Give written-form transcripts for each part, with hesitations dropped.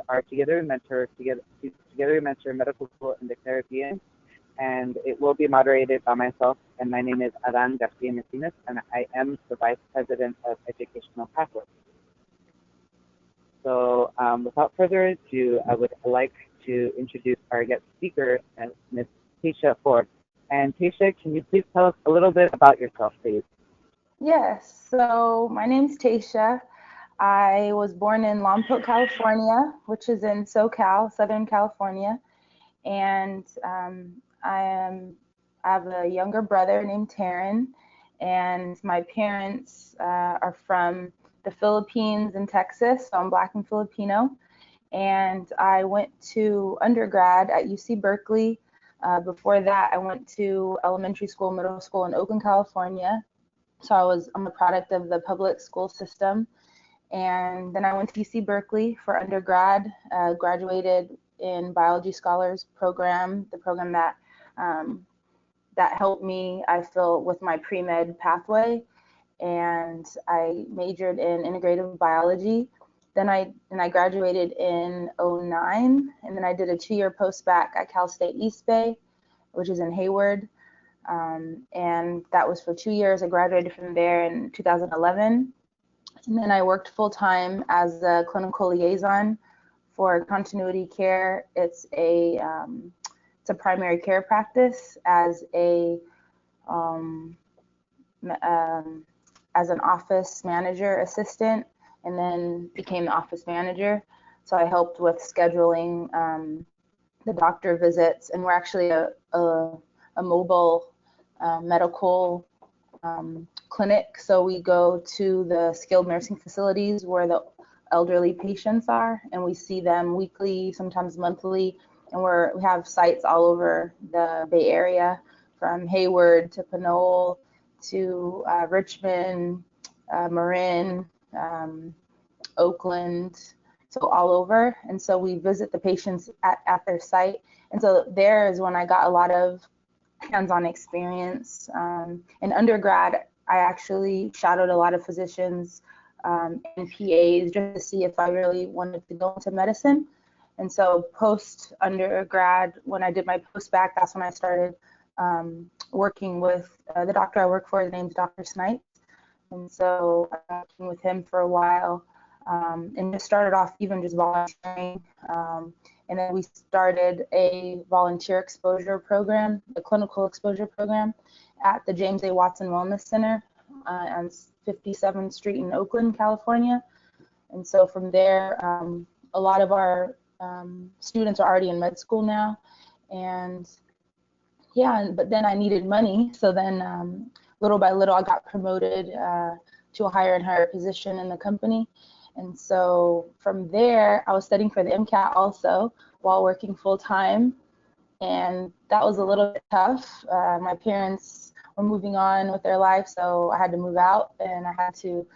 are Together We Mentor, Together We Mentor Medical School in the Caribbean, and it will be moderated by myself. And my name is Adan Garcia Martinez, and I am the Vice President of Educational Pathways. So without further ado, I would like to introduce our guest speaker, Ms. Taisha Ford. And Taisha, can you please tell us a little bit about yourself, please? Yes, so my name's Taisha. I was born in Lompoc, California, which is in SoCal, Southern California. And I have a younger brother named Taryn, and my parents are from the Philippines and Texas, so I'm Black and Filipino. And I went to undergrad at UC Berkeley. Before that, I went to elementary school, middle school in Oakland, California. So I'm a product of the public school system. And then I went to UC Berkeley for undergrad, graduated in Biology Scholars Program, the program that helped me, I feel, with my pre-med pathway. And I majored in integrative biology. Then I graduated in '09, and then I did a 2-year post-bac at Cal State East Bay, which is in Hayward. And that was for 2 years. I graduated from there in 2011. And then I worked full-time as a clinical liaison for continuity care. It's a primary care practice as an office manager assistant, and then became the office manager. So I helped with scheduling the doctor visits, and we're actually a mobile medical clinic. So we go to the skilled nursing facilities where the elderly patients are, and we see them weekly, sometimes monthly. And we have sites all over the Bay Area, from Hayward to Pinole to Richmond, Marin, Oakland, so all over. And so we visit the patients at their site. And so there is when I got a lot of hands-on experience. In undergrad, I actually shadowed a lot of physicians and PAs just to see if I really wanted to go into medicine. And so post-undergrad, when I did my post-bac, that's when I started working with the doctor I work for. His name's Dr. Snipes. And so I was working with him for a while, and just started off even just volunteering. And then we started a volunteer exposure program, a clinical exposure program at the James A. Watson Wellness Center on 57th Street in Oakland, California. And so from there, a lot of our students are already in med school now. And yeah, but then I needed money. So then little by little, I got promoted to a higher and higher position in the company. And so from there, I was studying for the MCAT also while working full time. And that was a little bit tough. My parents were moving on with their life, so I had to move out, and I had to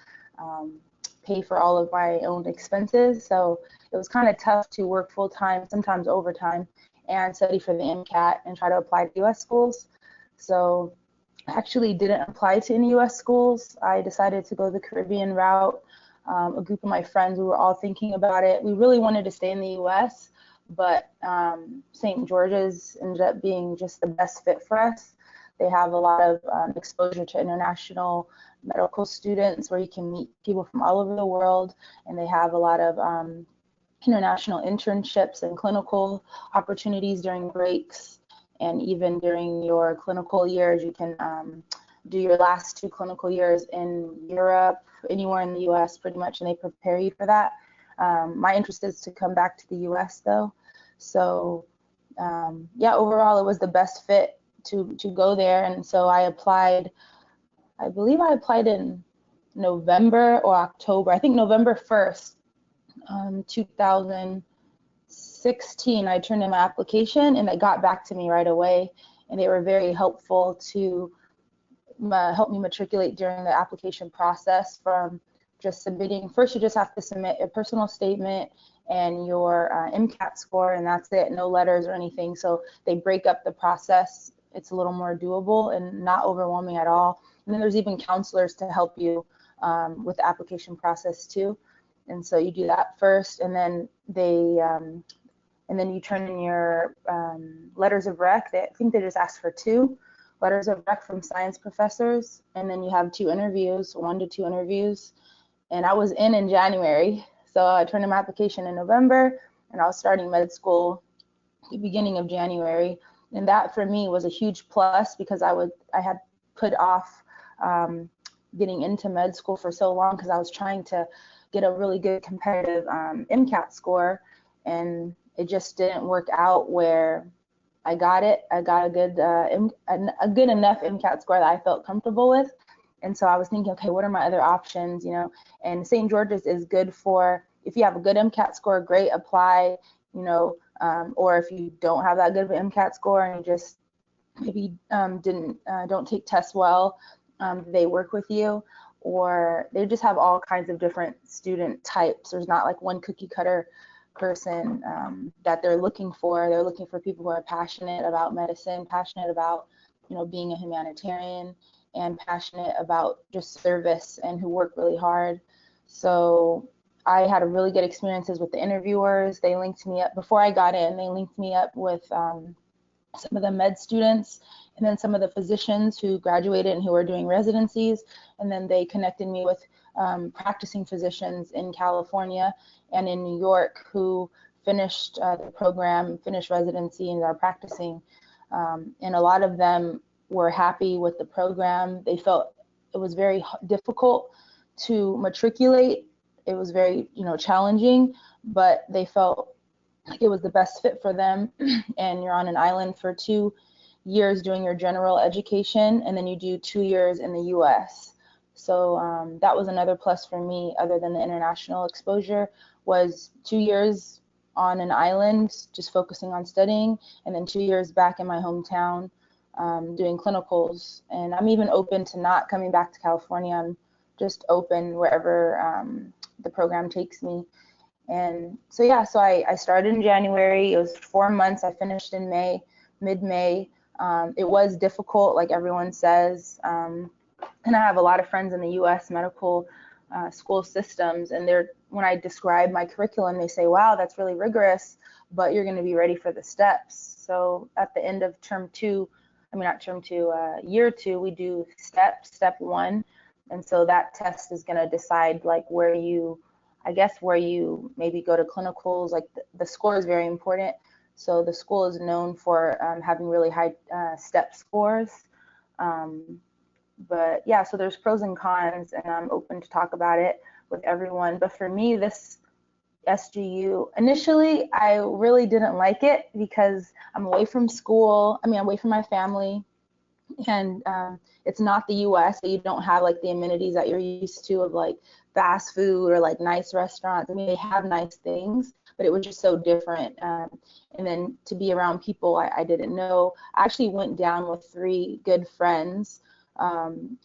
pay for all of my own expenses. So it was kind of tough to work full time, sometimes overtime, and study for the MCAT and try to apply to US schools. So I actually didn't apply to any US schools. I decided to go the Caribbean route. A group of my friends, we were all thinking about it. We really wanted to stay in the US, but St. George's ended up being just the best fit for us. They have a lot of exposure to international medical students where you can meet people from all over the world, and they have a lot of international internships and clinical opportunities during breaks, and even during your clinical years, you can do your last 2 clinical years in Europe, anywhere in the US pretty much, and they prepare you for that. My interest is to come back to the US though. So yeah, overall it was the best fit to go there. And so I applied, I believe I applied in November or October, I think November 1st, 2016, I turned in my application, and they got back to me right away, and they were very helpful to help me matriculate during the application process, from just submitting. First, you just have to submit a personal statement and your MCAT score, and that's it, no letters or anything. So they break up the process. It's a little more doable and not overwhelming at all. And then there's even counselors to help you with the application process too. And so you do that first, and then you turn in your letters of rec. I think they just ask for 2 letters of rec from science professors, and then you have 2 interviews, 1 to 2 interviews. And I was in January, so I turned in my application in November, and I was starting med school the beginning of January. And that for me was a huge plus, because I had put off getting into med school for so long, because I was trying to get a really good competitive MCAT score, and it just didn't work out where I got it. I got a good enough MCAT score that I felt comfortable with. And so I was thinking, okay, what are my other options, And St. George's is good for, if you have a good MCAT score, great, apply, or if you don't have that good of an MCAT score and you just maybe don't take tests well, they work with you, or they just have all kinds of different student types. There's not like one cookie cutter person that they're looking for. They're looking for people who are passionate about medicine, passionate about, being a humanitarian, and passionate about just service, and who work really hard. So I had a really good experiences with the interviewers. They linked me up before I got in. They linked me up with some of the med students, and then some of the physicians who graduated and who are doing residencies. And then they connected me with practicing physicians in California and in New York who finished the program, finished residency, and are practicing. And a lot of them were happy with the program. They felt it was very difficult to matriculate. It was very, challenging, but they felt like it was the best fit for them. And you're on an island for 2 years doing your general education, and then you do 2 years in the US. So that was another plus for me, other than the international exposure, was 2 years on an island, just focusing on studying, and then 2 years back in my hometown doing clinicals. And I'm even open to not coming back to California. I'm just open wherever the program takes me. And so, yeah, so I started in January. It was 4 months. I finished in May, mid-May. It was difficult, like everyone says. And I have a lot of friends in the U.S. medical school systems, and when I describe my curriculum, they say, wow, that's really rigorous, but you're going to be ready for the steps. So at the end of year 2, we do step 1. And so that test is going to decide like where you maybe go to clinicals. Like the score is very important. So the school is known for having really high step scores. But yeah, so there's pros and cons, and I'm open to talk about it with everyone. But for me, this SGU, initially, I really didn't like it because I'm away from school. Away from my family, and it's not the US, so you don't have like the amenities that you're used to of like fast food or like nice restaurants. They have nice things, but it was just so different. And then to be around people I didn't know. I actually went down with 3 good friends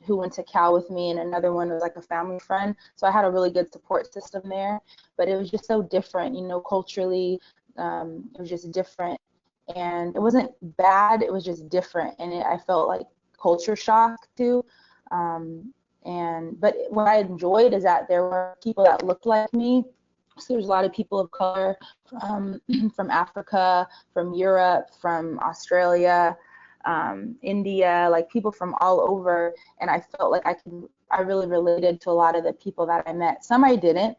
who went to Cal with me, and another one was like a family friend. So I had a really good support system there, but it was just so different, culturally. It was just different, and it wasn't bad, it was just different, and I felt like culture shock too. But what I enjoyed is that there were people that looked like me. So there's a lot of people of color from Africa, from Europe, from Australia, India, like people from all over. And I felt like I really related to a lot of the people that I met. Some I didn't,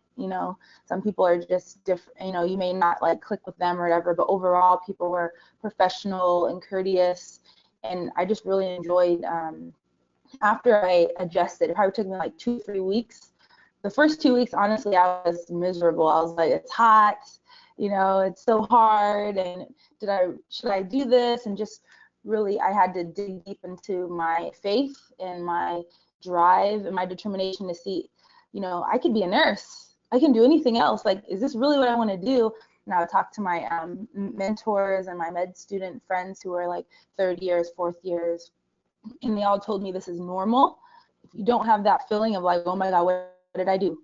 some people are just different, you may not like click with them or whatever, but overall people were professional and courteous. And I just really enjoyed, after I adjusted, it probably took me like 2-3 weeks. The first 2 weeks, honestly, I was miserable. I was like, it's hot, it's so hard, and should I do this? And just really, I had to dig deep into my faith and my drive and my determination to see, I could be a nurse. I can do anything else. Like, is this really what I want to do? And I would talk to my mentors and my med student friends who are like 3rd years, 4th years, and they all told me this is normal. If you don't have that feeling of like, oh my God, what did I do?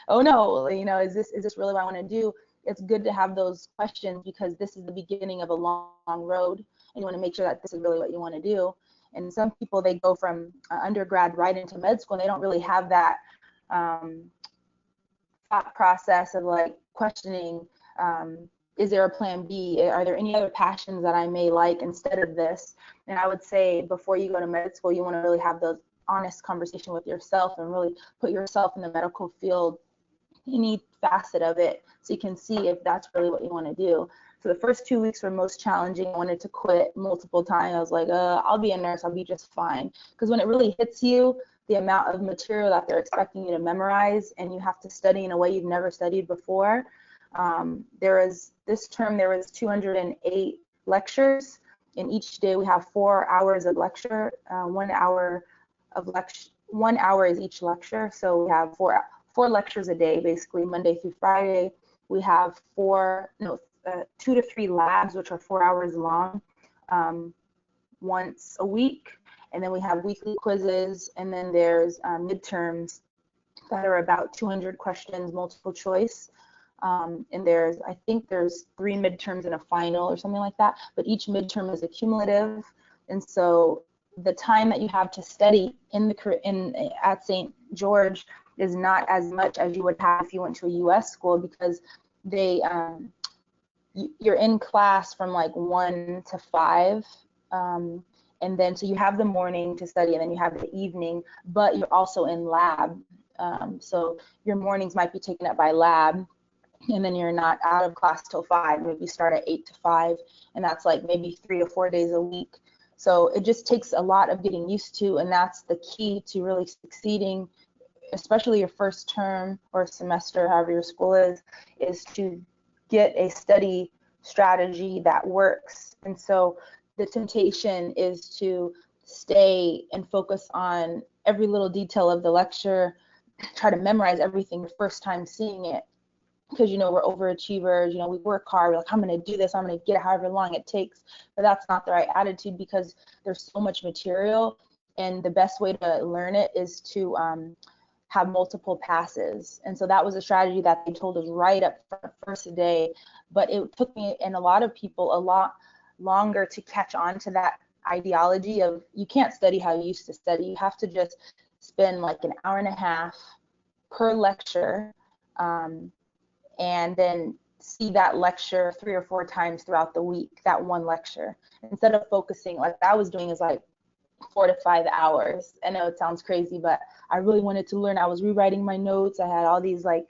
Oh no, is this really what I want to do? It's good to have those questions, because this is the beginning of a long road, and you want to make sure that this is really what you want to do. And some people, they go from undergrad right into med school, and they don't really have that thought process of like questioning, is there a plan B? Are there any other passions that I may like instead of this? And I would say before you go to med school, you want to really have those honest conversation with yourself and really put yourself in the medical field, any facet of it, so you can see if that's really what you want to do. So the first 2 weeks were most challenging. I wanted to quit multiple times. I was like, I'll be a nurse, I'll be just fine. Because when it really hits you, the amount of material that they're expecting you to memorize, and you have to study in a way you've never studied before. This term, there was 208 lectures. In each day, we have 4 hours of lecture. 1 hour of lecture, 1 hour is each lecture. So we have four lectures a day, basically Monday through Friday. We have 2 to 3 labs, which are 4 hours long, once a week. And then we have weekly quizzes, and then there's midterms that are about 200 questions, multiple choice. And I think there's 3 midterms and a final or something like that, but each midterm is accumulative. And so the time that you have to study at St. George is not as much as you would have if you went to a US school, because you're in class from like 1 to 5, and then so you have the morning to study, and then you have the evening, but you're also in lab. So your mornings might be taken up by lab, and then you're not out of class till 5. Maybe you start at 8 to 5, and that's like maybe 3 to 4 days a week. So it just takes a lot of getting used to, and that's the key to really succeeding, especially your first term or semester, however your school is to get a study strategy that works. And so the temptation is to stay and focus on every little detail of the lecture, try to memorize everything the first time seeing it, because we're overachievers. We work hard, we're like, I'm going to do this, I'm going to get it however long it takes. But that's not the right attitude, because there's so much material, and the best way to learn it is to have multiple passes. And so that was a strategy that they told us right up first day, but it took me and a lot of people a lot longer to catch on to that ideology of, you can't study how you used to study. You have to just spend like an hour and a half per lecture, and then see that lecture 3 or 4 times throughout the week, that one lecture, instead of focusing like I was doing is like 4 to 5 hours. I know it sounds crazy, but I really wanted to learn. I was rewriting my notes. I had all these like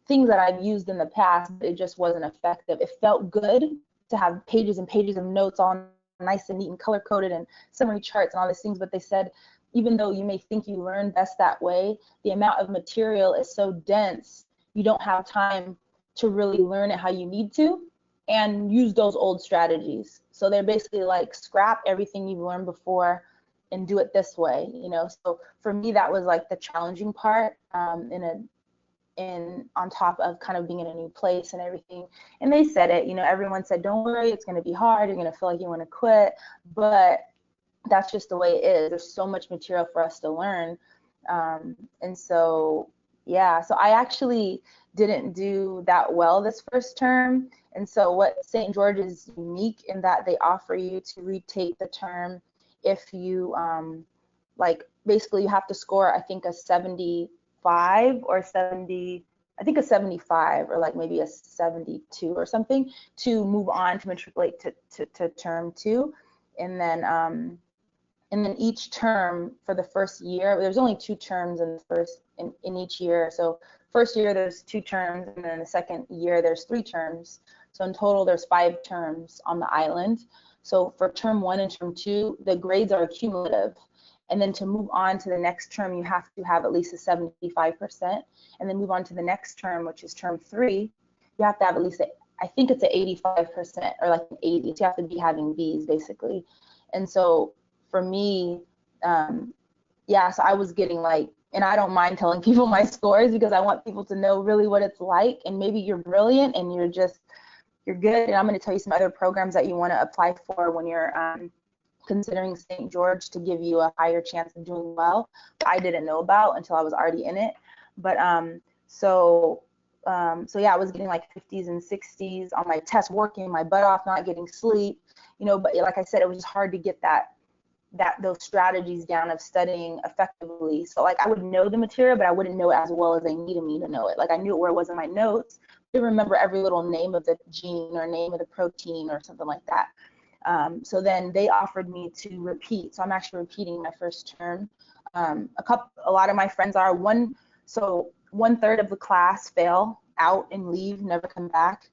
things that I've used in the past, but it just wasn't effective. It felt good to have pages and pages of notes all nice and neat and color coded and summary charts and all these things, but they said, even though you may think you learn best that way, the amount of material is so dense, you don't have time to really learn it how you need to and use those old strategies. So they're basically like, scrap everything you've learned before and do it this way, So for me, that was like the challenging part, on top of kind of being in a new place and everything. And they said it, everyone said, don't worry, it's going to be hard, you're going to feel like you want to quit, but that's just the way it is. There's so much material for us to learn. And so, yeah, so I actually didn't do that well this first term. And so what St. George is unique in that they offer you to retake the term if you, basically you have to score, I think, a 75 or 70, I think a 75 or like maybe a 72 or something to move on to matriculate to term 2. And then each term for the first year, there's only 2 terms in each year. So first year there's 2 terms, and then the second year there's 3 terms. So in total there's 5 terms on the island. So for term 1 and term 2, the grades are accumulative. And then to move on to the next term, you have to have at least a 75%. And then move on to the next term, which is term 3, you have to have at least, I think it's an 85% or like an 80. So you have to be having Bs basically. And so for me, so I was getting like, and I don't mind telling people my scores because I want people to know really what it's like. And maybe you're brilliant and you're good. And I'm going to tell you some other programs that you want to apply for when you're considering St. George to give you a higher chance of doing well, that I didn't know about until I was already in it. But so yeah, I was getting like 50s and 60s on my test, working my butt off, not getting sleep, but like I said, it was just hard to get that those strategies down of studying effectively. So like I would know the material, but I wouldn't know it as well as they needed me to know it. Like I knew where it was in my notes. I didn't remember every little name of the gene or name of the protein or something like that. So then they offered me to repeat. So I'm actually repeating my first term. A lot of my friends are so 1/3 of the class fail out and leave, never come back.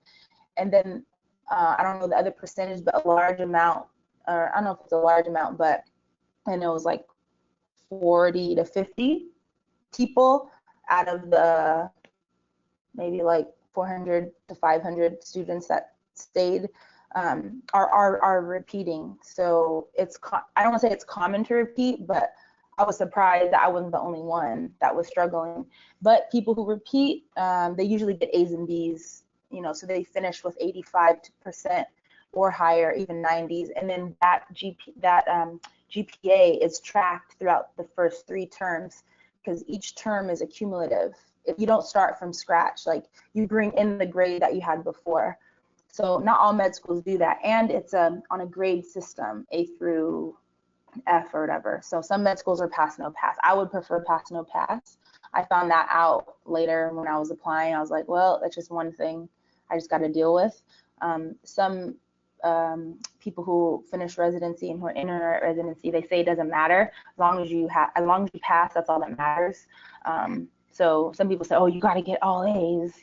And then I don't know the other percentage, but a large amount, or I don't know if it's a large amount, but I know it was like 40 to 50 people out of the maybe like 400 to 500 students that stayed are repeating. So I don't want to say it's common to repeat, but I was surprised that I wasn't the only one that was struggling. But people who repeat, they usually get A's and B's, so they finish with 85% or higher, even 90s. And then that GPA is tracked throughout the first 3 terms, because each term is accumulative. If you don't start from scratch, like you bring in the grade that you had before. So not all med schools do that, and it's on a grade system, A through F or whatever. So some med schools are pass, no pass. I would prefer pass, no pass. I found that out later when I was applying. I was like, well, that's just one thing I just got to deal with. Some people who finish residency and who are in residency, they say it doesn't matter as long as you pass. That's all that matters. So some people say, oh, you got to get all A's.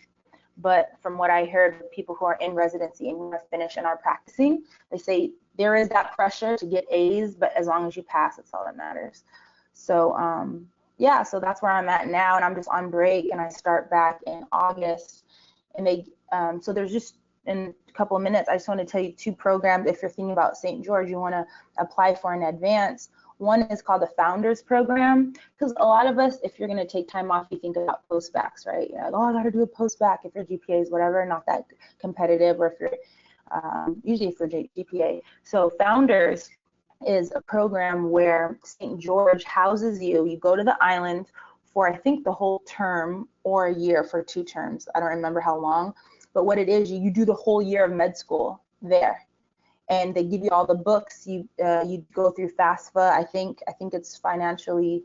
But from what I heard, people who are in residency and who are finished and are practicing, they say there is that pressure to get A's, but as long as you pass, that's all that matters. So yeah, so that's where I'm at now, and I'm just on break, and I start back in August. And so there's just, in a couple of minutes, I just want to tell you 2 programs. If you're thinking about St. George, you want to apply for in advance. One is called the Founders Program, because a lot of us, if you're going to take time off, you think about post-bacs, right? You're like, oh, I got to do a post-bac if your GPA is whatever, not that competitive, or if you're, usually for GPA. So Founders is a program where St. George houses you. You go to the island for, I think, the whole term or a year for 2 terms. I don't remember how long, but what it is, you do the whole year of med school there. And they give you all the books. You go through FAFSA. I think it's financially,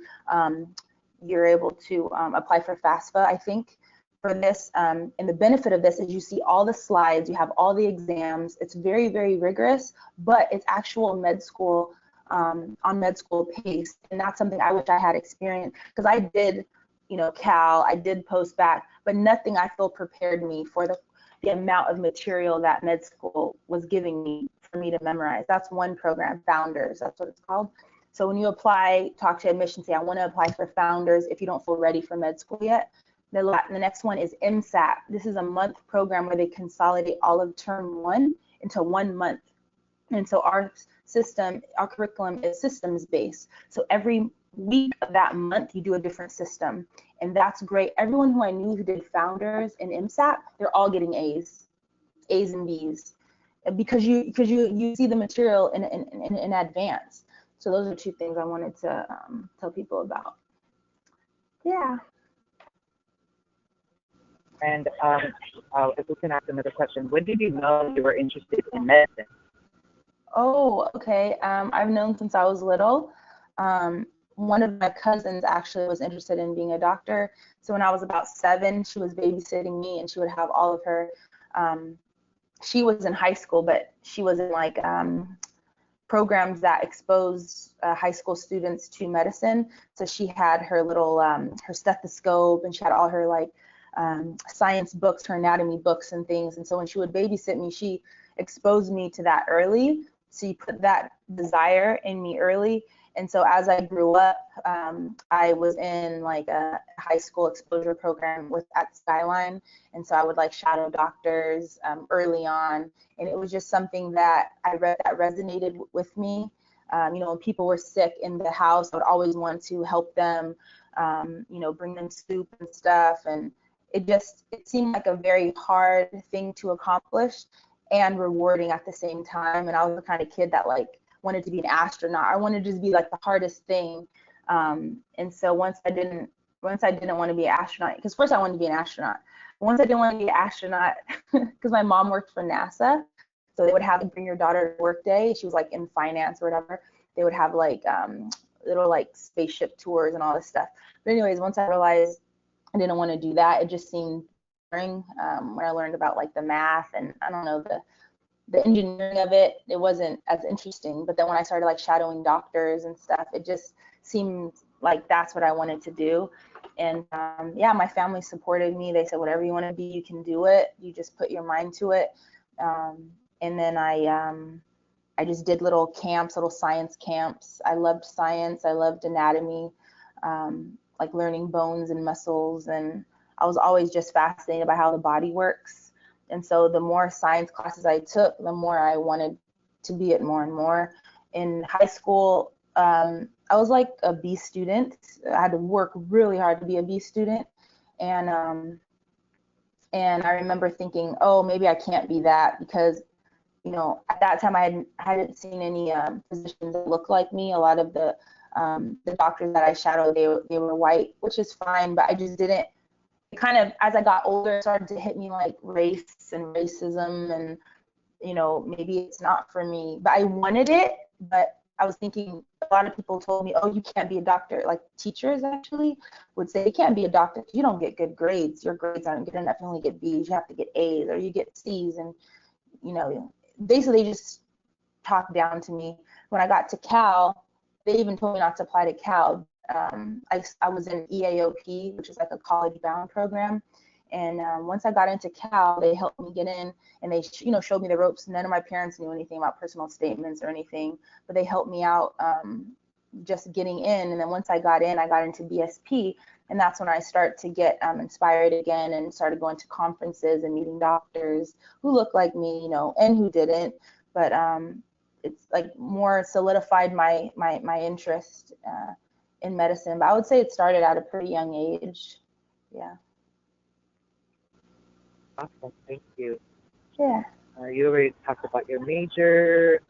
you're able to apply for FAFSA, I think, for this. And the benefit of this is you see all the slides, you have all the exams. It's very, very rigorous, but it's actual med school, on med school pace. And that's something I wish I had experienced, because I did, Cal, I did post-bac, but nothing I feel prepared me for the amount of material that med school was giving me for me to memorize. That's one program, Founders, that's what it's called. So when you apply, talk to admissions, say, I want to apply for Founders if you don't feel ready for med school yet. The next one is MSAT. This is a month program where they consolidate all of term 1 into 1 month. And so our curriculum is systems based. So every week of that month, you do a different system. And that's great. Everyone who I knew who did Founders and MSAT, they're all getting A's and B's, because you see the material in advance. So those are 2 things I wanted to tell people about. Yeah. And if we can ask another question, when did you know you were interested in medicine? Oh, okay. I've known since I was little. One of my cousins actually was interested in being a doctor. So when I was about 7, she was babysitting me, and she would have all of her, she was in high school, but she was in like programs that expose high school students to medicine. So she had her little, her stethoscope, and she had all her like science books, her anatomy books and things. And so when she would babysit me, she exposed me to that early. So you put that desire in me early. And so as I grew up, I was in like a high school exposure program at Skyline. And so I would like shadow doctors early on. And it was just something that I read that resonated with me. When people were sick in the house, I would always want to help them, bring them soup and stuff. And it seemed like a very hard thing to accomplish and rewarding at the same time. And I was the kind of kid that like wanted to be an astronaut. I wanted to just be like the hardest thing. And so once I didn't want to be an astronaut, because first I wanted to be an astronaut. Once I didn't want to be an astronaut, because my mom worked for NASA, so they would have to bring your daughter to work day. She was like in finance or whatever. they would have like little like spaceship tours and all this stuff. But anyways, once I realized I didn't want to do that, it just seemed boring. When I learned about like the math and I don't know, the engineering of it, it wasn't as interesting. But then when I started like shadowing doctors and stuff, it just seemed like that's what I wanted to do. And yeah, my family supported me. They said, whatever you want to be, you can do it. You just put your mind to it. And then I just did little camps, little science camps. I loved science. I loved anatomy, like learning bones and muscles. And I was always just fascinated by how the body works. And so the more science classes I took, the more I wanted to be it more and more. In high school, I was like a B student. I had to work really hard to be a B student. And I remember thinking, oh, maybe I can't be that because, you know, at that time I hadn't seen any physicians that looked like me. A lot of the doctors that I shadowed, they were white, which is fine, but I just didn't. It kind of, as I got older, it started to hit me like race and racism, and you know, maybe it's not for me. But I wanted it, but I was thinking, a lot of people told me, oh, you can't be a doctor. Like teachers actually would say, you can't be a doctor because you don't get good grades. Your grades aren't good enough. You only get B's. You have to get A's or you get C's. And, you know, basically they just talked down to me. When I got to Cal, they even told me not to apply to Cal. I was in EAOP, which is like a college-bound program. And once I got into Cal, they helped me get in, and they, you know, showed me the ropes. None of my parents knew anything about personal statements or anything, but they helped me out just getting in. And then once I got in, I got into BSP, and that's when I started to get inspired again and started going to conferences and meeting doctors who looked like me, you know, and who didn't. But it's like more solidified my interest in medicine. But I would say it started at a pretty young age. Yeah. Awesome, thank you. Yeah. You already talked about your major,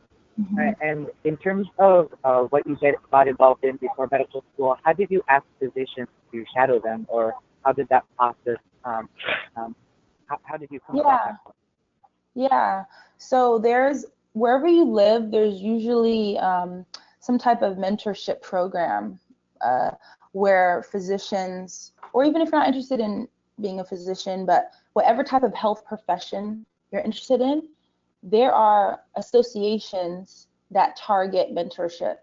Mm-hmm. and in terms of what you got involved in before medical school, how did you ask physicians to shadow them, or how did that process? How did you come about Yeah. that? Yeah. So there's, wherever you live, there's usually some type of mentorship program uh, where physicians, or even if you're not interested in being a physician, but whatever type of health profession you're interested in, there are associations that target mentorship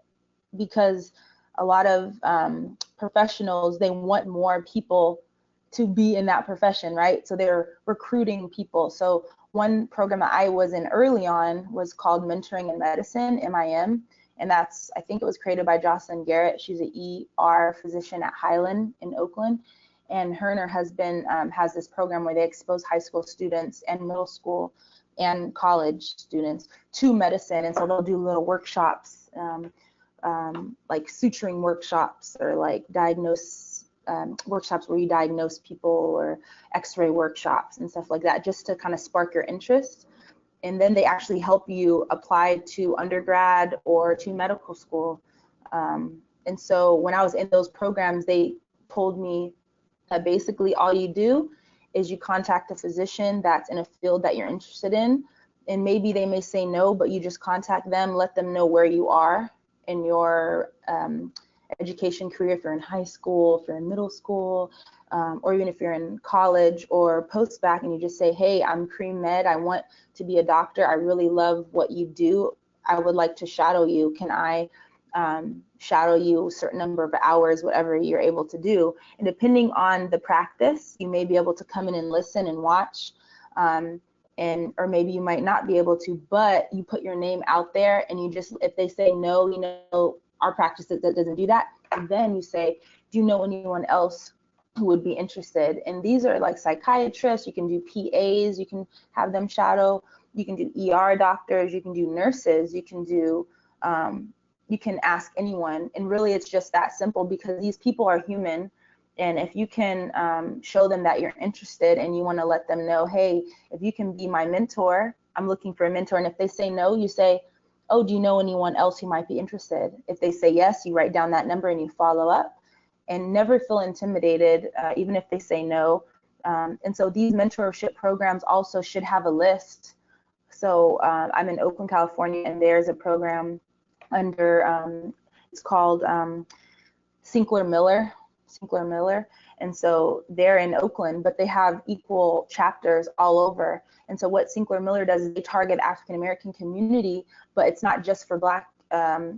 because a lot of professionals, they want more people to be in that profession, right? So they're recruiting people. So one program that I was in early on was called Mentoring in Medicine, MIM, and that's, I think it was created by Jocelyn Garrett. She's an ER physician at Highland in Oakland, and her husband has this program where they expose high school students and middle school and college students to medicine. And so they'll do little workshops, like suturing workshops, or like workshops where you diagnose people, or x-ray workshops and stuff like that, just to kind of spark your interest. And then they actually help you apply to undergrad or to medical school. And so when I was in those programs, they told me that basically all you do is you contact a physician that's in a field that you're interested in, and maybe they may say no, but you just contact them, let them know where you are in your education career, if you're in high school, if you're in middle school, or even if you're in college or post-bac, and you just say, hey, I'm pre-med, I want to be a doctor, I really love what you do, I would like to shadow you, can I shadow you a certain number of hours, whatever you're able to do. And depending on the practice, you may be able to come in and listen and watch, or maybe you might not be able to, but you put your name out there, and you just, if they say no, you know, our practice that doesn't do that, and then you say, do you know anyone else who would be interested? And these are like psychiatrists, you can do PAs, you can have them shadow, you can do ER doctors, you can do nurses, you can do you can ask anyone. And really it's just that simple, because these people are human. And if you can show them that you're interested, and you want to let them know, hey, if you can be my mentor, I'm looking for a mentor. And if they say no, you say, oh, do you know anyone else who might be interested? If they say yes, you write down that number and you follow up, and never feel intimidated, even if they say no. And so these mentorship programs also should have a list. So I'm in Oakland, California, and there's a program under, it's called Sinclair Miller. And so they're in Oakland, but they have equal chapters all over. And so what Sinclair Miller does is they target African American community, but it's not just for Black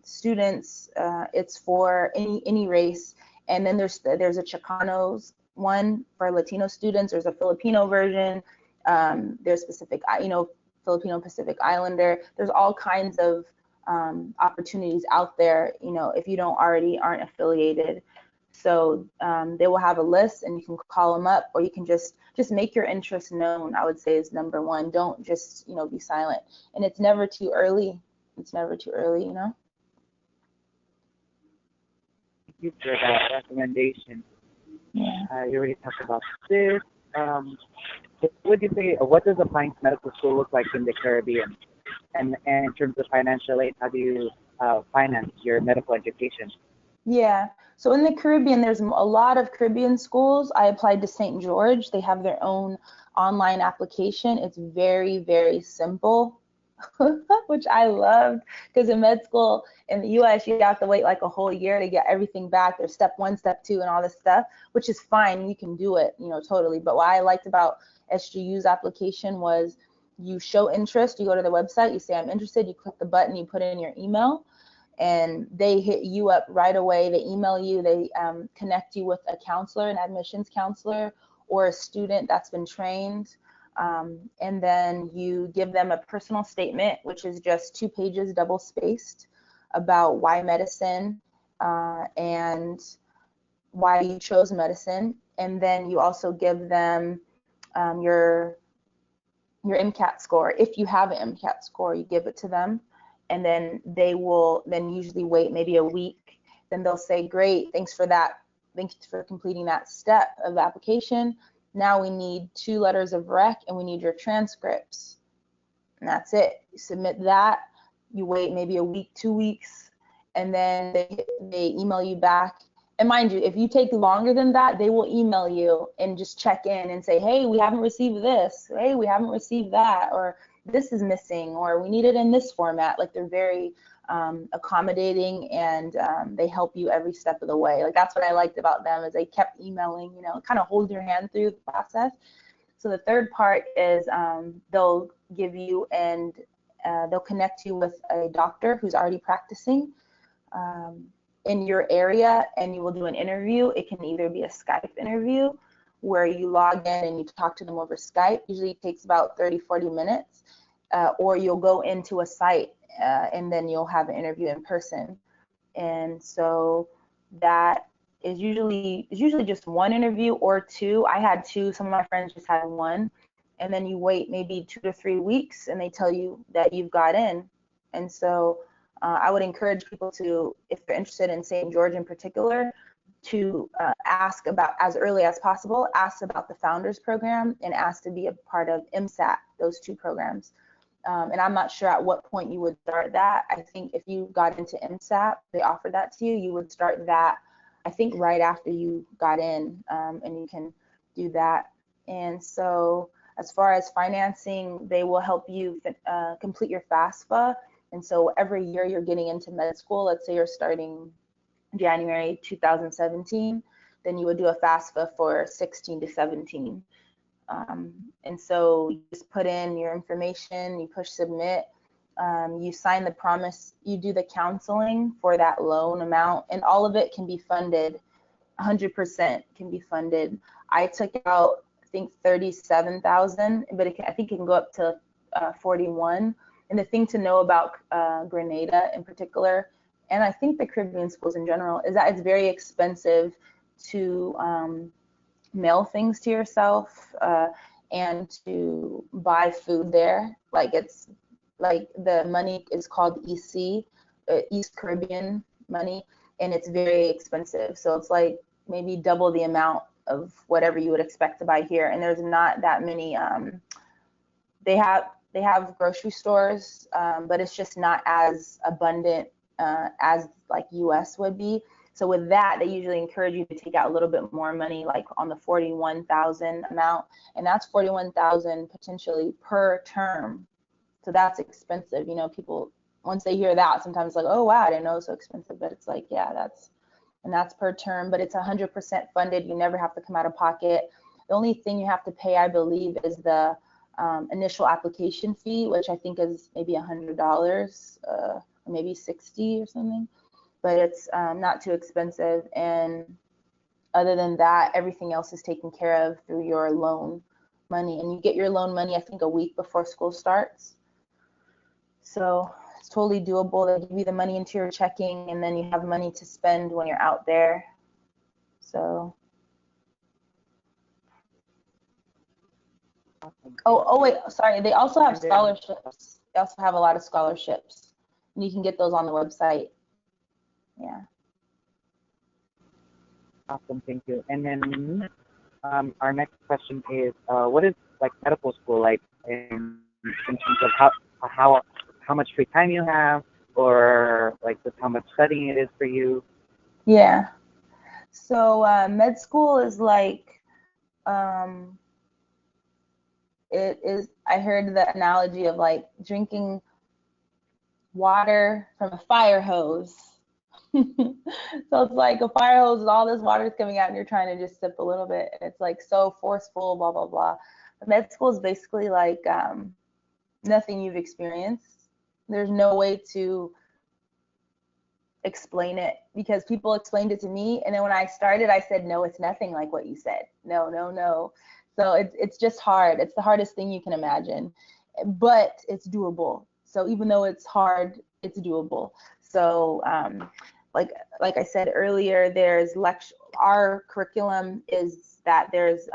students. It's for any race. And then there's a Chicanos one for Latino students. There's a Filipino version. There's specific, Filipino Pacific Islander. There's all kinds of opportunities out there, if you aren't affiliated. So they will have a list, and you can call them up, or you can just make your interest known, I would say, is number one. Don't just, be silent. And it's never too early. It's never too early, Thank you for that recommendation. Yeah. You already talked about this. What would you say, what does applying to medical school look like in the Caribbean? And in terms of financial aid, how do you finance your medical education? Yeah. So in the Caribbean, there's a lot of Caribbean schools. I applied to St. George. They have their own online application. It's very, very simple, which I loved, because in med school in the US, you have to wait like a whole year to get everything back. There's step 1, step 2, and all this stuff, which is fine. You can do it, totally. But what I liked about SGU's application was you show interest. You go to the website, you say, I'm interested. You click the button, you put in your email, and they hit you up right away. They email you, they connect you with a counselor, an admissions counselor, or a student that's been trained. And then you give them a personal statement, which is just 2 pages, double spaced, about why medicine and why you chose medicine. And then you also give them your MCAT score. If you have an MCAT score, you give it to them. And then they will then usually wait maybe a week. Then they'll say, great, thanks for that. Thanks for completing that step of the application. Now we need 2 letters of rec, and we need your transcripts. And that's it. You submit that. You wait maybe a week, 2 weeks, and then they email you back. And mind you, if you take longer than that, they will email you and just check in and say, hey, we haven't received this. Hey, we haven't received that. Or this is missing, or we need it in this format. Like, they're very accommodating, and they help you every step of the way. Like, that's what I liked about them, is they kept emailing, kind of hold your hand through the process. So the third part is they'll give you and they'll connect you with a doctor who's already practicing in your area, and you will do an interview. It can either be a Skype interview where you log in and you talk to them over Skype. Usually it takes about 30-40 minutes, or you'll go into a site and then you'll have an interview in person. And so that is usually just 1 interview or 2. I had 2. Some of my friends just had 1. And then you wait maybe 2 to 3 weeks, and they tell you that you've got in. And so I would encourage people to, if they're interested in St. George in particular, to ask about, as early as possible, ask about the Founders Program and ask to be a part of MSAT, those 2 programs. And I'm not sure at what point you would start that. I think if you got into MSAT, they offered that to you, you would start that, I think, right after you got in, and you can do that. And so as far as financing, they will help you complete your FAFSA. And so every year you're getting into med school, let's say you're starting January 2017, then you would do a FAFSA for 16 to 17. And so you just put in your information, you push submit, you sign the promise, you do the counseling for that loan amount, and all of it can be funded, 100% can be funded. I took out, I think, 37,000, but I think it can go up to 41. And the thing to know about Grenada in particular, and I think the Caribbean schools in general, is that it's very expensive to mail things to yourself and to buy food there. Like, it's like the money is called EC, East Caribbean money, and it's very expensive. So it's like maybe double the amount of whatever you would expect to buy here. And there's not that many. They have grocery stores, but it's just not as abundant as like US would be. So with that, they usually encourage you to take out a little bit more money, like on the 41,000 amount, and that's 41,000 potentially per term. So that's expensive. People once they hear that, sometimes like, oh wow, I didn't know it was so expensive. But it's like, yeah, that's per term, but it's 100% funded. You never have to come out of pocket. The only thing you have to pay, I believe, is the initial application fee, which I think is maybe $100, or maybe 60 or something. But it's not too expensive. And other than that, everything else is taken care of through your loan money. And you get your loan money, I think, a week before school starts. So it's totally doable. They give you the money into your checking, and then you have money to spend when you're out there. So. Oh wait, sorry. They also have scholarships. They also have a lot of scholarships, and you can get those on the website. Yeah. Awesome, thank you. And then our next question is, what is like medical school like in terms of how much free time you have, or like just how much studying it is for you? Yeah. So med school is like, um, it is. I heard the analogy of like drinking water from a fire hose. So it's like a fire hose with all this water is coming out and you're trying to just sip a little bit, and it's like so forceful, blah blah blah. But med school is basically like nothing you've experienced. There's no way to explain it, because people explained it to me, and then when I started I said, no, it's nothing like what you said. No, no, no. So it's just hard. It's the hardest thing you can imagine, but it's doable. So even though it's hard, it's doable. So like I said earlier, there's lecture. Our curriculum is that there's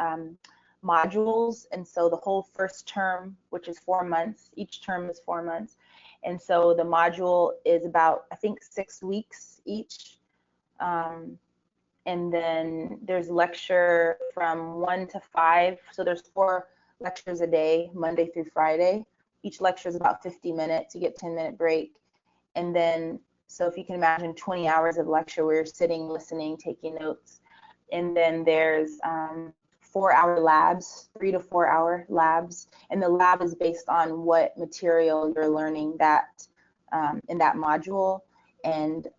modules, and so the whole first term, which is 4 months, each term is 4 months, and so the module is about, I think, 6 weeks each. And then there's lecture from 1 to 5. So there's 4 lectures a day, Monday through Friday. Each lecture is about 50 minutes. You get 10-minute break. And then, so if you can imagine 20 hours of lecture where you're sitting, listening, taking notes. And then there's 4-hour labs, 3 to 4 hour labs. And the lab is based on what material you're learning that in that module. And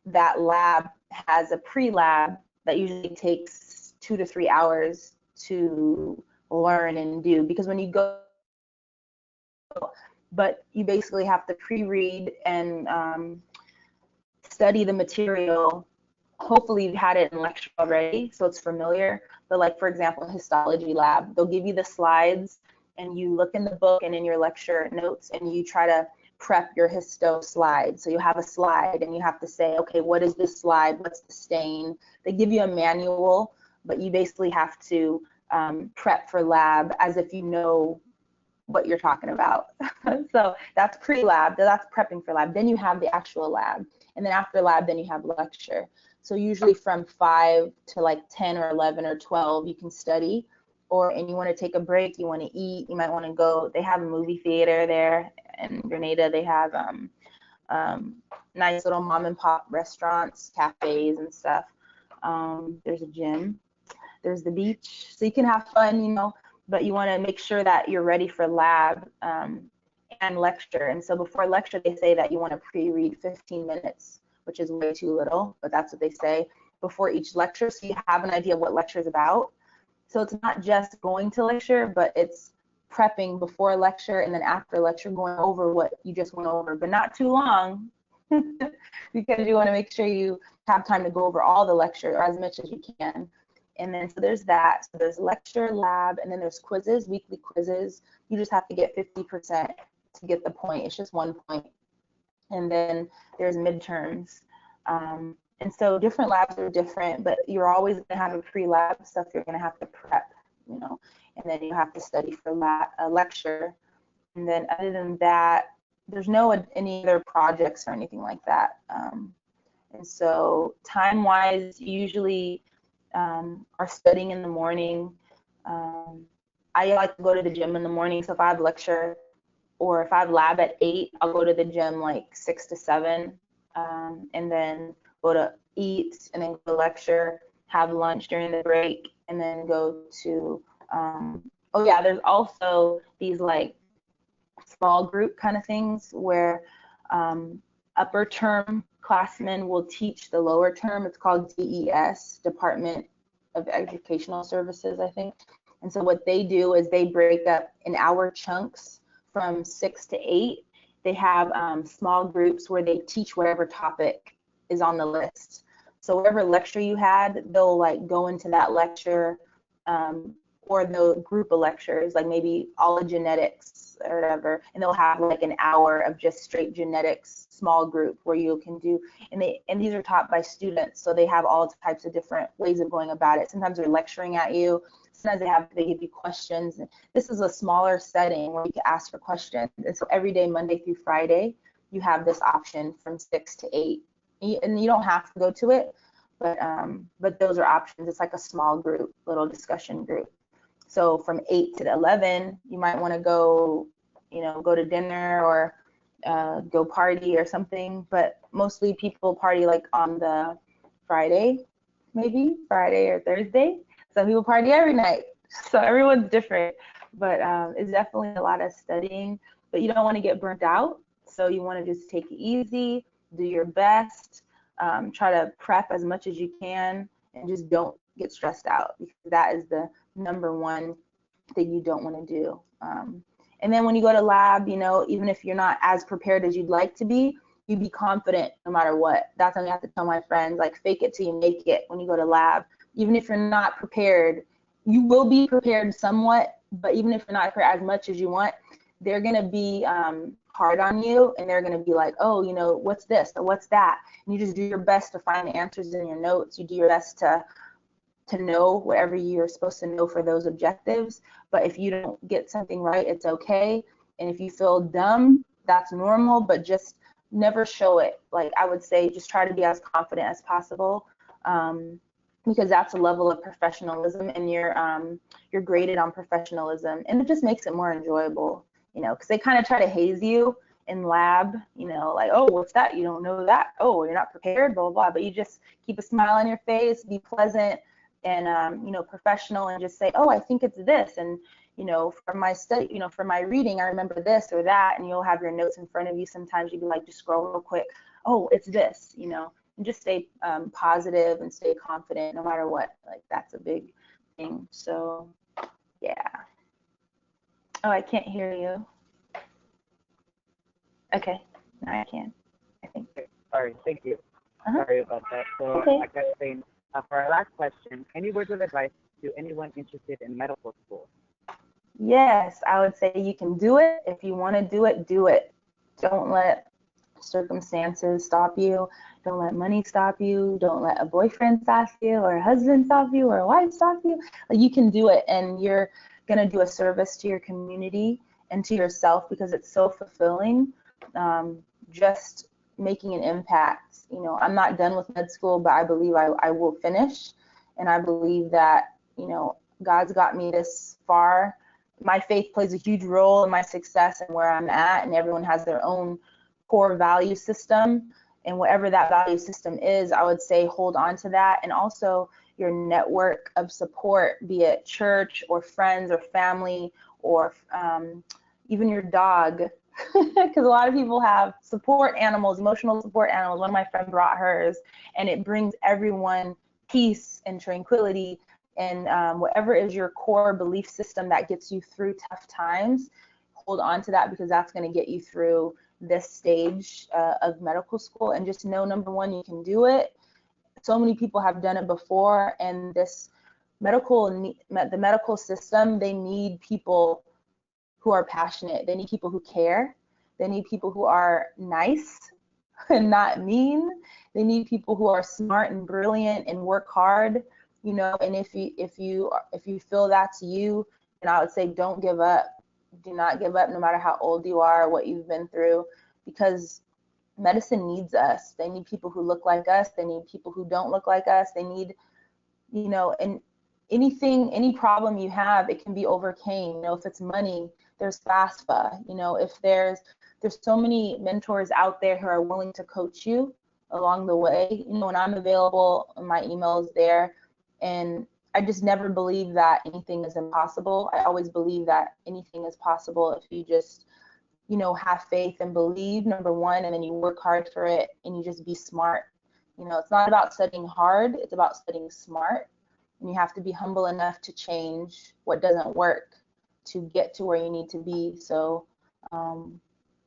that lab has a pre-lab that usually takes 2 to 3 hours to learn and do, because when you go, but you basically have to pre-read and study the material. Hopefully you've had it in lecture already, so it's familiar. But like, for example, histology lab, they'll give you the slides and you look in the book and in your lecture notes and you try to prep your histo slide. So you have a slide and you have to say, okay, what is this slide? What's the stain? They give you a manual, but you basically have to prep for lab as if you know what you're talking about. So that's pre-lab, that's prepping for lab. Then you have the actual lab. And then after lab, then you have lecture. So usually from 5 to like 10 or 11 or 12, you can study. And you want to take a break, you want to eat, you might want to go. They have a movie theater there in Grenada. They have nice little mom and pop restaurants, cafes and stuff. There's a gym. There's the beach. So you can have fun, but you want to make sure that you're ready for lab and lecture. And so before lecture, they say that you want to pre-read 15 minutes, which is way too little, but that's what they say before each lecture, so you have an idea of what lecture is about. So it's not just going to lecture, but it's prepping before lecture and then after lecture going over what you just went over, but not too long because you want to make sure you have time to go over all the lecture or as much as you can. And then so there's that. So there's lecture, lab, and then there's quizzes, weekly quizzes. You just have to get 50% to get the point. It's just 1 point. And then there's midterms. And so different labs are different, but you're always going to have a pre-lab stuff you're going to have to prep, and then you have to study for a lecture. And then other than that, there's no any other projects or anything like that. And so time-wise, you usually are studying in the morning. I like to go to the gym in the morning, so if I have lecture or if I have lab at 8, I'll go to the gym like 6 to 7, and then go to eat, and then go to lecture, have lunch during the break, and then go to, there's also these like small group kind of things where Upper term classmen will teach the lower term. It's called DES, Department of Educational Services, I think. And so what they do is they break up in hour chunks from 6 to 8. They have small groups where they teach whatever topic is on the list. So whatever lecture you had, they'll like go into that lecture, or the group of lectures, like maybe all of genetics or whatever, and they'll have like an hour of just straight genetics small group where you can do, and these are taught by students, so they have all types of different ways of going about it. Sometimes they're lecturing at you, sometimes they give you questions. This is a smaller setting where you can ask for questions, and so every day, Monday through Friday, you have this option from 6 to 8, and you don't have to go to it, but those are options. It's like a small group, little discussion group. So from 8 to 11, you might want to go, go to dinner or go party or something. But mostly people party like on the Friday, maybe Friday or Thursday. Some people party every night. So everyone's different. But it's definitely a lot of studying. But you don't want to get burnt out. So you want to just take it easy, do your best, try to prep as much as you can, and just don't get stressed out, because that is the number one thing you don't want to do. And then when you go to lab, even if you're not as prepared as you'd like to be, you be confident no matter what. That's something I have to tell my friends, like fake it till you make it when you go to lab. Even if you're not prepared, you will be prepared somewhat, but even if you're not prepared as much as you want, they're going to be hard on you, and they're going to be like, oh, what's this or what's that? And you just do your best to find the answers in your notes. You do your best to know whatever you're supposed to know for those objectives. But if you don't get something right, it's okay. And if you feel dumb, that's normal, but just never show it. Like I would say, just try to be as confident as possible, because that's a level of professionalism, and you're graded on professionalism, and it just makes it more enjoyable, because they kind of try to haze you in lab, like, oh, what's that? You don't know that. Oh, you're not prepared, blah, blah, blah. But you just keep a smile on your face, be pleasant, and professional, and just say, oh, I think it's this, and for my study, for my reading, I remember this or that, and you'll have your notes in front of you. Sometimes you'd be like, just scroll real quick, oh, it's this, and just stay positive and stay confident no matter what. Like that's a big thing. So yeah. Oh, I can't hear you. Okay, now I can, I think. Sorry, thank you. Sorry about that. So Okay. like I was saying, for our last question, any words of advice to anyone interested in medical school? Yes, I would say you can do it. If you want to do it, do it. Don't let circumstances stop you. Don't let money stop you. Don't let a boyfriend stop you, or a husband stop you, or a wife stop you. Like, you can do it, and you're going to do a service to your community and to yourself, because it's so fulfilling, just making an impact. I'm not done with med school, but I believe I will finish, and I believe that God's got me this far. My faith plays a huge role in my success and where I'm at, and everyone has their own core value system, and whatever that value system is, I would say hold on to that. And also your network of support, be it church or friends or family, or even your dog, because a lot of people have support animals, emotional support animals. One of my friends brought hers, and it brings everyone peace and tranquility. And whatever is your core belief system that gets you through tough times, hold on to that, because that's going to get you through this stage of medical school. And just know, number one, you can do it. So many people have done it before, and the medical system, they need people who are passionate. They need people who care. They need people who are nice and not mean. They need people who are smart and brilliant and work hard. And if you feel that's you, then I would say don't give up. Do not give up, no matter how old you are or what you've been through, because medicine needs us. They need people who look like us. They need people who don't look like us. They need, and any problem you have, it can be overcame. If it's money, there's FAFSA. If there's so many mentors out there who are willing to coach you along the way. When I'm available, my email is there. And I just never believe that anything is impossible. I always believe that anything is possible if you just have faith and believe, number one, and then you work hard for it and you just be smart. It's not about studying hard, it's about studying smart. And you have to be humble enough to change what doesn't work to get to where you need to be. So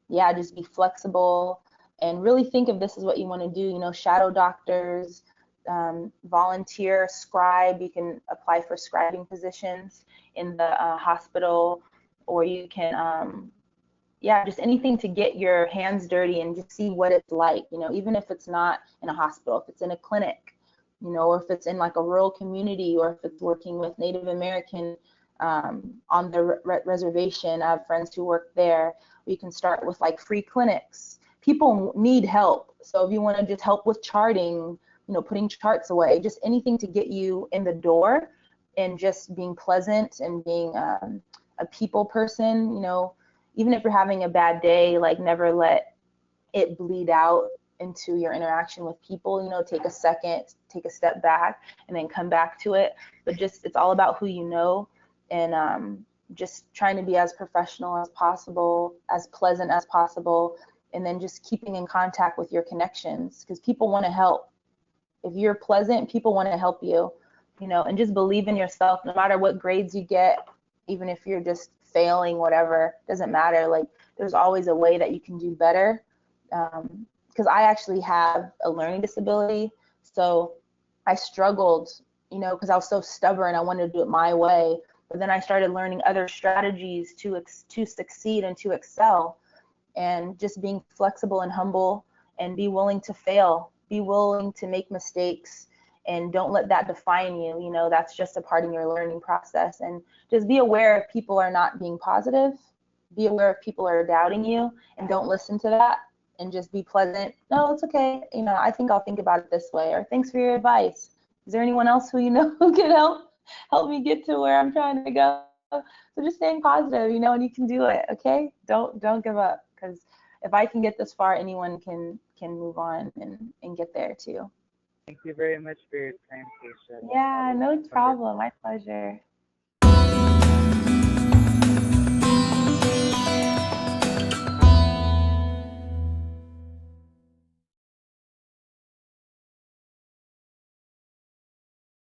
yeah, just be flexible and really think if this is what you want to do. Shadow doctors, volunteer, scribe. You can apply for scribing positions in the hospital, or you can, yeah, just anything to get your hands dirty and just see what it's like, even if it's not in a hospital, if it's in a clinic, or if it's in like a rural community, or if it's working with Native American on the reservation. I have friends who work there. You can start with like free clinics. People need help. So if you want to just help with charting, putting charts away, just anything to get you in the door and just being pleasant and being a people person, even if you're having a bad day, like never let it bleed out into your interaction with people. Take a second, take a step back, and then come back to it. But just, it's all about who you know, and just trying to be as professional as possible, as pleasant as possible, and then just keeping in contact with your connections, because people want to help. If you're pleasant, people want to help you, and just believe in yourself. No matter what grades you get, even if you're just failing, whatever, doesn't matter. Like, there's always a way that you can do better. Because I actually have a learning disability, so I struggled, because I was so stubborn. I wanted to do it my way. But then I started learning other strategies to succeed and to excel, and just being flexible and humble, and be willing to fail, be willing to make mistakes, and don't let that define you. That's just a part of your learning process. And just be aware if people are not being positive, be aware if people are doubting you, and don't listen to that, and just be pleasant. No, it's okay. I think I'll think about it this way, or thanks for your advice. Is there anyone else who who can help me get to where I'm trying to go? So just staying positive, and you can do it. Okay, don't give up, because if I can get this far, anyone can move on and get there too. Thank you very much for your time, Taisha. Yeah, no problem. My pleasure.